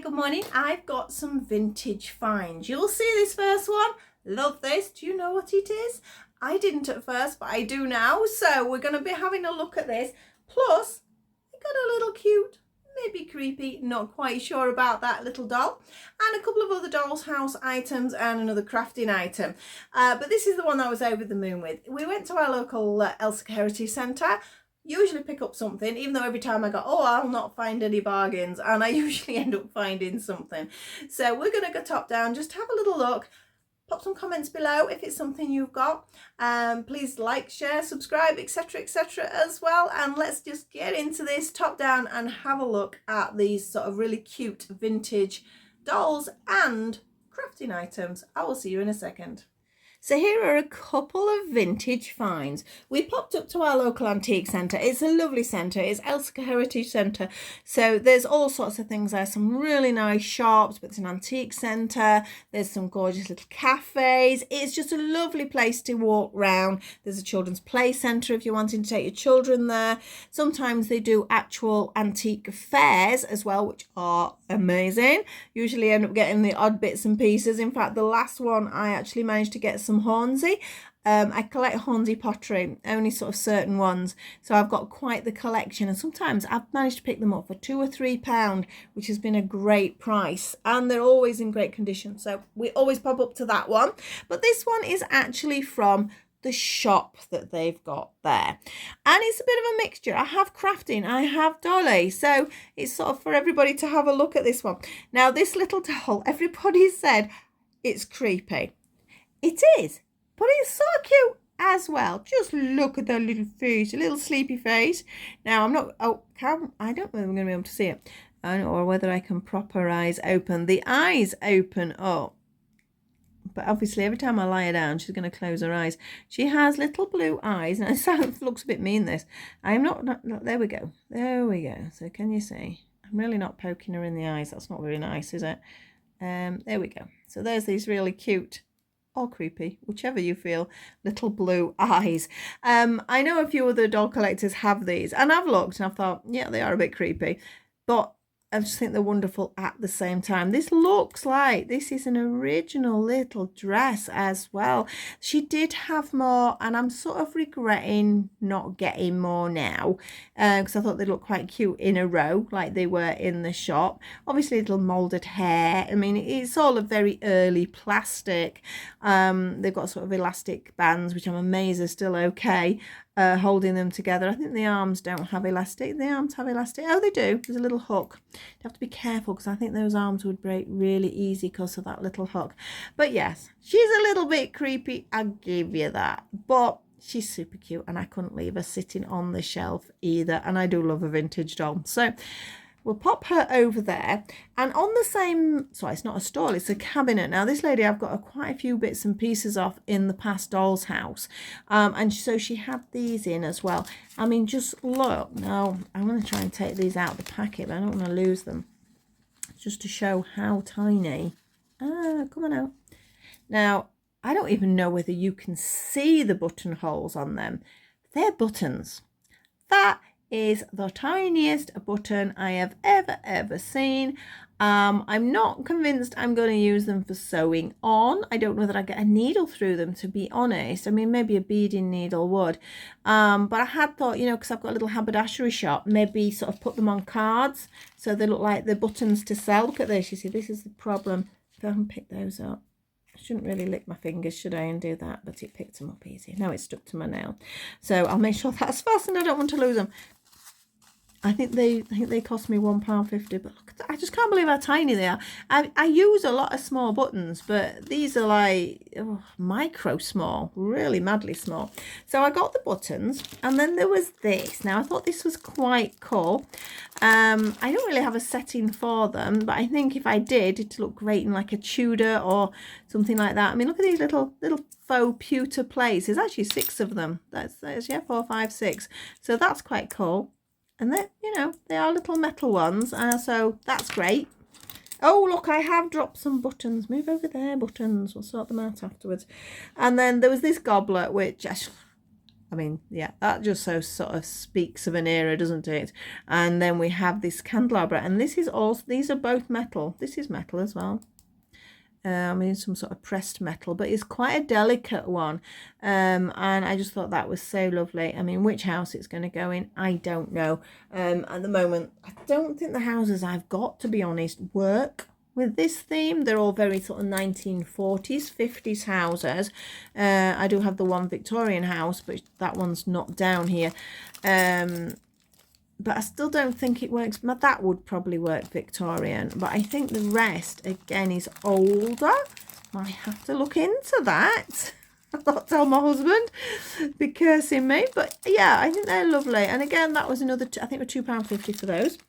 good morning. I've got some vintage finds. You'll see this first one. Love this. Do you know what it is? I didn't at first, but I do now. So we're going to be having a look at this. Plus, I got a little cute, maybe creepy, not quite sure about that little doll. And a couple of other doll's house items and another crafting item. But this is the one I was over the moon with. We went to our local Elsa Heritage Centre. Usually pick up something, even though every time I go, oh, I'll not find any bargains, and I usually end up finding something. So we're going to go top down, just have a little look, pop some comments below if it's something you've got. Please like, share, subscribe, etc, etc as well, and let's just get into this top down and have a look at these sort of really cute vintage dolls and crafting items. I will see you in a second. So here are a couple of vintage finds. We popped up to our local antique centre. It's a lovely centre. It's Elsa Heritage Centre. So there's all sorts of things there. Some really nice shops, but it's an antique centre. There's some gorgeous little cafes. It's just a lovely place to walk round. There's a children's play centre if you're wanting to take your children there. Sometimes they do actual antique fairs as well, which are amazing. Usually end up getting the odd bits and pieces. In fact, the last one I actually managed to get some Hornsey. I collect Hornsey pottery, only sort of certain ones, so I've got quite the collection, and sometimes I've managed to pick them up for £2 or £3, which has been a great price, and they're always in great condition, so we always pop up to that one. But this one is actually from the shop that they've got there, and it's a bit of a mixture. I have crafting, I have dolly, so it's sort of for everybody to have a look at this one. Now this little doll, everybody said it's creepy. It is, but it's so cute as well. Just look at that little face, a little sleepy face. Now I'm not, I don't know whether I'm going to be able to see it, or whether I can prop her eyes open. The eyes open up, but obviously every time I lie her down, she's going to close her eyes. She has little blue eyes. Now it looks a bit mean, this. I'm not, there we go. There we go. So can you see? I'm really not poking her in the eyes. That's not very nice, is it? There we go. So there's these really cute or creepy, whichever you feel, little blue eyes. I know a few other doll collectors have these, and I've looked and I've thought, yeah, they are a bit creepy, but I just think they're wonderful at the same time. This looks like this is an original little dress as well. She did have more, and I'm sort of regretting not getting more now, because I thought they looked quite cute in a row like they were in the shop. Obviously little moulded hair. I mean, it's all a very early plastic. They've got sort of elastic bands, which I'm amazed are still okay. Holding them together. I think the arms don't have elastic. The arms have elastic. Oh, they do. There's a little hook. You have to be careful, because I think those arms would break really easy because of that little hook. But yes, she's a little bit creepy, I'll give you that. But she's super cute, and I couldn't leave her sitting on the shelf either. And I do love a vintage doll. So we'll pop her over there, and on the same, sorry, it's not a stall, it's a cabinet. Now this lady, I've got quite a few bits and pieces off in the past doll's house, and so she had these in as well. I mean, just look. Now I'm going to try and take these out of the packet, but I don't want to lose them, just to show how tiny. Come on out. Now I don't even know whether you can see the buttonholes on them. They're buttons. That is the tiniest button I have ever seen. I'm not convinced I'm going to use them for sewing on. I don't know that I get a needle through them, to be honest. I mean, maybe a beading needle would. But I had thought, you know, because I've got a little haberdashery shop, maybe sort of put them on cards so they look like the buttons to sell. Look at this. You see, this is the problem. If I can pick those up. I shouldn't really lick my fingers, should I, and do that, but it picked them up easy. Now it's stuck to my nail. So I'll make sure that's fastened. I don't want to lose them. I think they cost me £1.50, but look at that. I just can't believe how tiny they are. I use a lot of small buttons, but these are like micro small, really madly small. So I got the buttons, and then there was this. Now I thought this was quite cool. I don't really have a setting for them, but I think if I did, it'd look great in like a Tudor or something like that. I mean, look at these little faux pewter plates. There's actually 6 of them. That's yeah, 4, 5, 6. So that's quite cool. And then, you know, they are little metal ones, so that's great. Oh, look, I have dropped some buttons. Move over there, buttons. We'll sort them out afterwards. And then there was this goblet, which I mean, yeah, that just so sort of speaks of an era, doesn't it? And then we have this candelabra, and this is also, these are both metal. This is metal as well. I mean, some sort of pressed metal, but it's quite a delicate one. And I just thought that was so lovely. I mean, which house it's going to go in, I don't know. At the moment, I don't think the houses I've got, to be honest, work with this theme. They're all very sort of 1940s, 50s houses. I do have the one Victorian house, but that one's not down here. But I still don't think it works. That would probably work Victorian, but I think the rest again is older. I have to look into that. I'll not tell my husband, be cursing me. But yeah, I think they're lovely. And again, that was another, I think, £2.50 for those.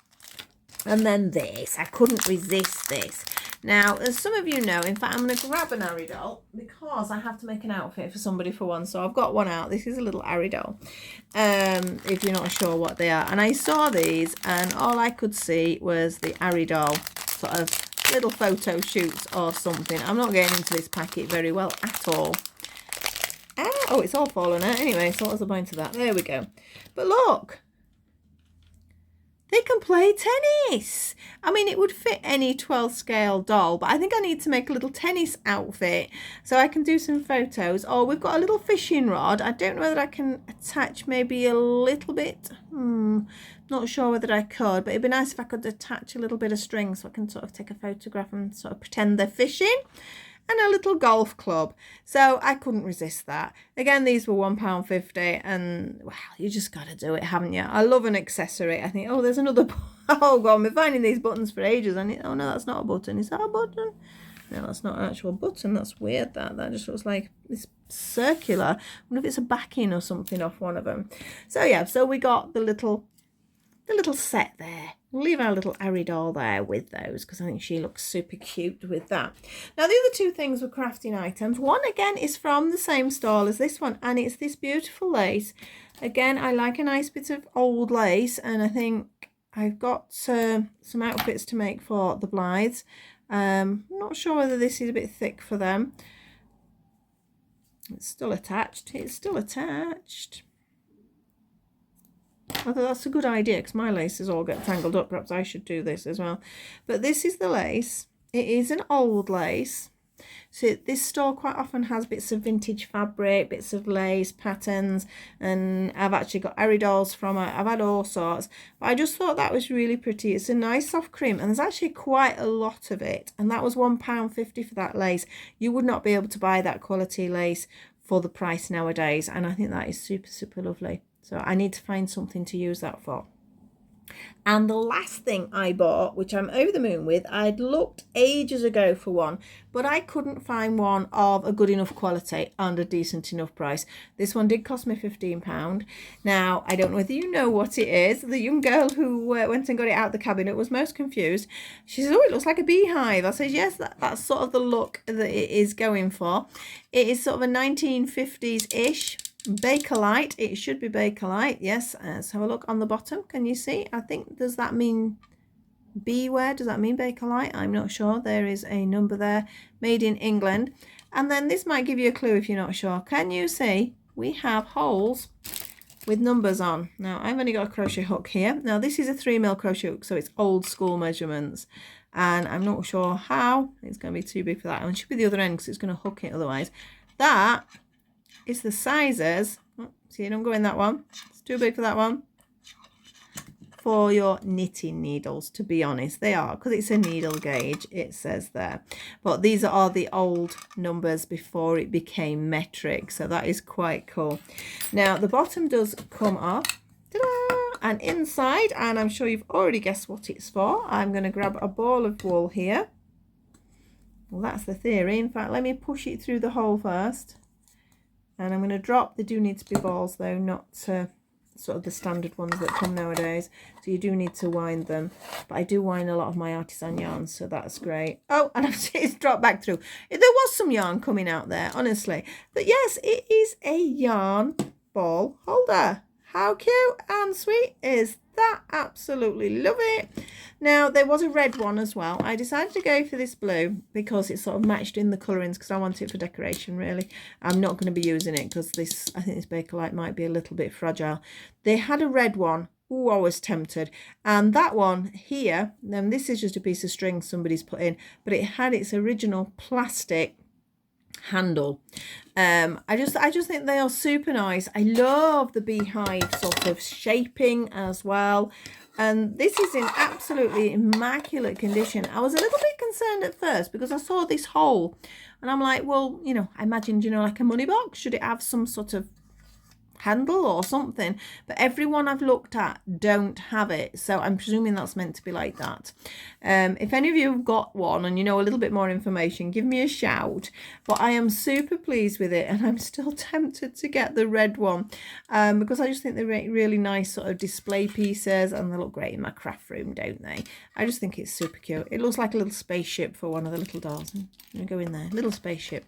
And then this, I couldn't resist this. Now, as some of you know, in fact, I'm going to grab an Aridol because I have to make an outfit for somebody for one. So I've got one out. This is a little Aridol, if you're not sure what they are. And I saw these and all I could see was the Aridol sort of little photo shoots or something. I'm not getting into this packet very well at all. Oh, it's all fallen out. Anyway, so what's the point of that? There we go. But look. They can play tennis. I mean, it would fit any 12 scale doll, but I think I need to make a little tennis outfit so I can do some photos. Oh, we've got a little fishing rod. I don't know whether I can attach maybe a little bit. Not sure whether I could, but it'd be nice if I could attach a little bit of string so I can sort of take a photograph and sort of pretend they're fishing. And a little golf club. So I couldn't resist that. Again, these were £1.50 and, well, you just got to do it, haven't you? I love an accessory. I think, oh, there's another, oh God, we're finding these buttons for ages. Oh no, that's not a button. Is that a button? No, that's not an actual button. That's weird, that just looks like it's circular. I wonder if it's a backing or something off one of them. So yeah, so we got the little set there. We'll leave our little Aridol there with those because I think she looks super cute with that. Now, the other two things were crafting items. One, again, is from the same stall as this one, and it's this beautiful lace. Again, I like a nice bit of old lace, and I think I've got some outfits to make for the Blythes. I'm not sure whether this is a bit thick for them. It's still attached. It's still attached. I thought that's a good idea because my laces all get tangled up. Perhaps I should do this as well. But this is the lace. It is an old lace. So this store quite often has bits of vintage fabric, bits of lace, patterns, and I've actually got Aridols from it. I've had all sorts. But I just thought that was really pretty. It's a nice soft cream and there's actually quite a lot of it. And that was £1.50 for that lace. You would not be able to buy that quality lace for the price nowadays. And I think that is super, super lovely. So I need to find something to use that for. And the last thing I bought, which I'm over the moon with, I'd looked ages ago for one, but I couldn't find one of a good enough quality and a decent enough price. This one did cost me £15. Now, I don't know whether you know what it is. The young girl who went and got it out the cabinet was most confused. She says, oh, it looks like a beehive. I said, yes, that's sort of the look that it is going for. It is sort of a 1950s-ish. Bakelite. It should be Bakelite. Yes. Let's have a look on the bottom. Can you see? I think, does that mean beware? Does that mean Bakelite? I'm not sure. There is a number there. Made in England. And then this might give you a clue if you're not sure. Can you see? We have holes with numbers on. Now, I've only got a crochet hook here. Now, this is a 3mm crochet hook, so it's old school measurements. And I'm not sure how. It's going to be too big for that. And it should be the other end because it's going to hook it otherwise. That is the sizes. Oh, see, don't go in that one. It's too big for that one. For your knitting needles, to be honest. They are, because it's a needle gauge, it says there. But these are all the old numbers before it became metric. So that is quite cool. Now, the bottom does come off. Ta-da! And inside, and I'm sure you've already guessed what it's for. I'm going to grab a ball of wool here. Well, that's the theory. In fact, let me push it through the hole first. And I'm going to drop, they do need to be balls though, not sort of the standard ones that come nowadays. So you do need to wind them. But I do wind a lot of my artisan yarns, so that's great. Oh, and it's dropped back through. There was some yarn coming out there, honestly. But yes, it is a yarn ball holder. How cute and sweet is that. Absolutely love it. Now, there was a red one as well. I decided to go for this blue because it sort of matched in the colourings because I want it for decoration, really. I'm not going to be using it because this, I think this Bakelite might be a little bit fragile. They had a red one. Ooh, I was tempted. And that one here, then this is just a piece of string somebody's put in, but it had its original plastic handle. I just think they are super nice. I love the beehive sort of shaping as well. And this is in absolutely immaculate condition. I was a little bit concerned at first because I saw this hole and I'm like, well, you know, I imagined, you know, like a money box. Should it have some sort of handle or something? But everyone I've looked at don't have it, so I'm presuming that's meant to be like that. If any of you have got one and you know a little bit more information, give me a shout. But I am super pleased with it, and I'm still tempted to get the red one because I just think they're really nice sort of display pieces, and they look great in my craft room, don't they? I just think it's super cute. It looks like a little spaceship for one of the little dolls. I'm gonna go in there, little spaceship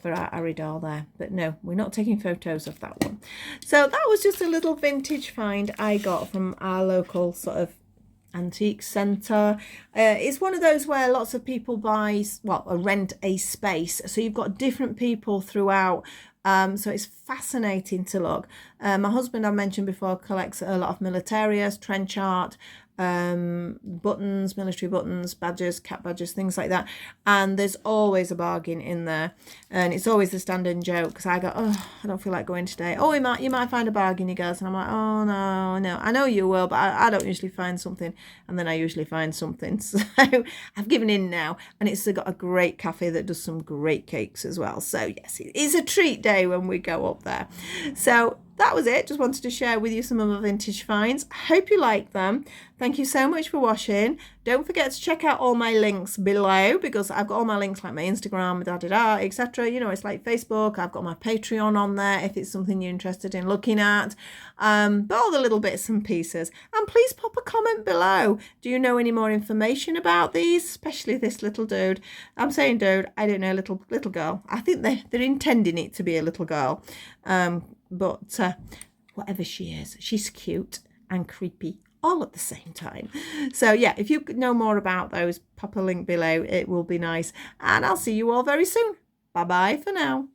for our Aridol there. But no, we're not taking photos of that one. So that was just a little vintage find I got from our local sort of antique centre. It's one of those where lots of people buy, well, rent a space. So you've got different people throughout. So it's fascinating to look. My husband, I mentioned before, collects a lot of militarias, trench art, buttons, military buttons, badges, cap badges, things like that. And there's always a bargain in there, and it's always the standing joke because I go, oh, I don't feel like going today. Oh, you might find a bargain, he goes, and I'm like, oh no, I know you will, but I don't usually find something, and then I usually find something. So I've given in now, and it's got a great cafe that does some great cakes as well. So yes, it is a treat day when we go up there. So that was it. Just wanted to share with you some of my vintage finds. I hope you like them. Thank you so much for watching. Don't forget to check out all my links below, because I've got all my links like my Instagram, etc. You know, it's like Facebook. I've got my Patreon on there if it's something you're interested in looking at. But all the little bits and pieces. And please pop a comment below. Do you know any more information about these, especially this little dude? I'm saying dude, I don't know, little girl. I think they're intending it to be a little girl. But whatever she is, she's cute and creepy all at the same time. So yeah, if you know more about those, pop a link below. It will be nice. And I'll see you all very soon. Bye bye for now.